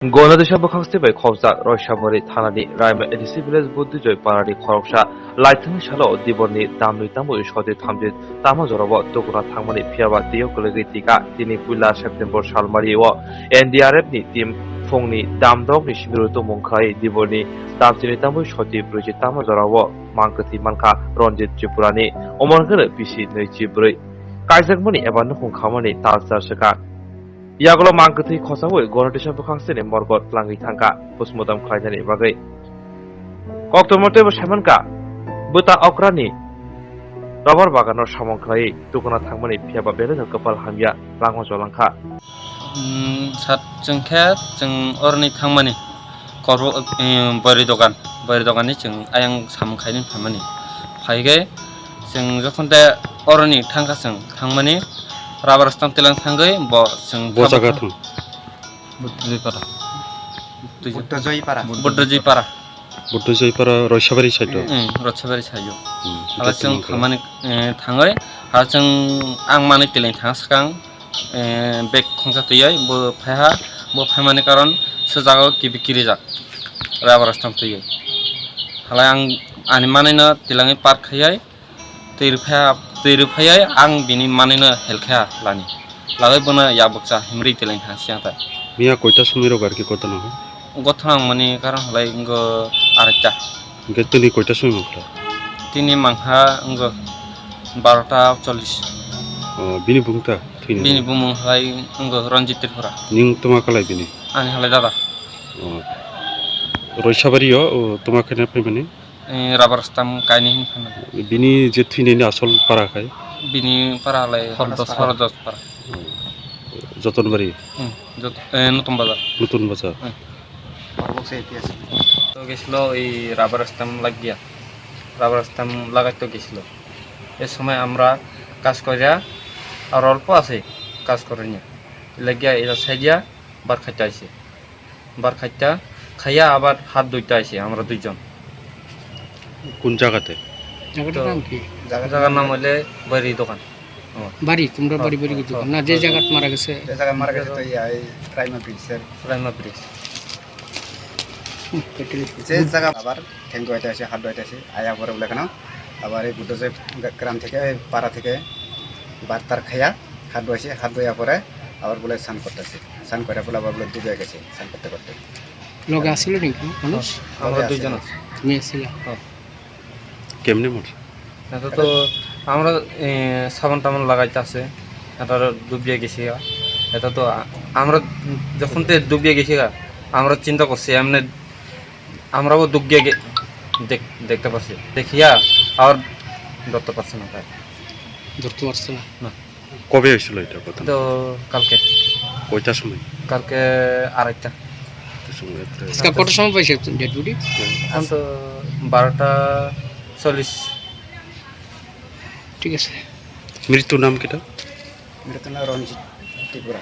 গণদেশা বখাংস্তিবাই খবজা রয়সামরি থানানি Raima ADC village বুদ্ধিজয় পাড়ানি খরকসা লাইথাंनि सालाव दिबरनि दामनि तामुइ सदि थामजित तामा जराव तुगुना थांमानि फियाबा दियो गलगै तिका दिनै पुइला सेप्तेम्बर सालमारियाव एनडीआरएफ नि टीम फुंनि दामदगनि सिबिरु तुमुंखाय दिबरनि तामजिनि तामुइ सदि ब्रैजि तामा जराव मांगथि मानखा रनजित त्रिपुरानि अमरगनो बिसि नैजि ब्रै काइजाकमनि एबा नुखुंखामानि तालसार सोका यागलो मांगथि खसावै गणदेशा बखांस्तिनि मरगत लांगै थांका पुसमुदाम खायनानि बागै कक्टमते साइमनका बुता अक्रानि रबर बागानाव सामंख्लायै तुगुना थांमानि फियाबा बेलेनो कपाल हामिया लांमा जलांखा सात जोंखे जों अरनि थांमानि करब बरि दखाननि जों आयं सामखायनि थांमानि फायगे जों जखन दे अरनि थांगासों थांमानि राबार स्टाम्प तिलां थांगै ब जों बजागा थां बुद्धजयपारा रयसाबारि साइडआव रयसाबारि साइडआव आरो जों थांमानि थाङै आरो जों आं माने तिलां थांगासखां बेग खंसा तैयै बो फायहा बो फायमानि कारण सजागाव किबिकिरि जा राबार स्टाम्प तैयै हालाय आं आनि मानैनो तिलाङै पार्क खायै तैरुफायै आं बिनि मानैनो हेलखाया लानि लागै बनो याबकसा हिमरि तिलां थांसि आं ता मिया कयटा समिरो गारके कत न गथां माने कारण हालाय इंग आरेटा गे तनि कयटा समी मंखला तिनि मांहा इंग 12:40 बिनि बुंता थैनो बिनि बुमुं हालाय इंग रनजित त्रिपुरा निं तुमा कलाय बिनि आनि हालाय दादा रयसाबारियाव तुमा खायना फैमाने राबार स्टाम्प कायनि फाननानै बिनि जे थैनायनि आसल पाराखाय बिनि पारालाय हरदस पारा जतनबारि नतन बाजार তো গেছিল এই রাবার স্ট্যাম্প লাগিয়া রাবার স্ট্যাম্প লাগাইতে গেছিল এই সময় আমরা কাজ করিয়া আর অল্প আছে কাজ করে নিয়ে লাগিয়া এটা সাইডিয়া বার খাইতে আইছে বার খাইয়া আবার হাত দুইটা আইছে আমরা দুইজন কোন জায়গাতে জায়গাটার নাম কি জায়গার নাম হইলে বাড়ি দোকান বাড়ি তোমরা বাড়ি কিছু না যে জায়গা মারা গেছে তো এই প্রাইমা ব্রিজ যে জায়গা আবার ঠ্যাং দোয়াইতে আসে হাত দোয়াইতে আসে আয়া পরে বলে কেন আবার এই বুদ্ধ যে গ্রাম থেকে পাড়া থেকে বার্তার খাইয়া হাত দোয়াইছে হাত দোয়া পরে আবার বলে স্নান করতেছে স্নান করে বলে আবার বলে ডুবে গেছে স্নান করতে করতে লগে আসছিল নাকি মানুষ আমরা দুইজন আছি তুমি আসছিল কেমনে মর এটা তো আমরা সাবান টাবান লাগাইতে আছে এটা ডুবিয়ে গেছি এটা তো আমরা যখন তো ডুবিয়ে গেছি আমরা চিন্তা করছি এমনি আমরাও ডুবিয়ে দেখতে পাচ্ছি দেখিয়া আর ধরতে পারছি না তাই ধরতে পারছো না কবে হয়েছিল এটা কথা তো কালকে কয়টার সময় কালকে আড়াইটা আজকে কত সময় পাইছে ডেড বডি এখন তো 12:40 ঠিক আছে মৃত্যুর নাম কেটা মৃত্যু না রঞ্জিত ত্রিপুরা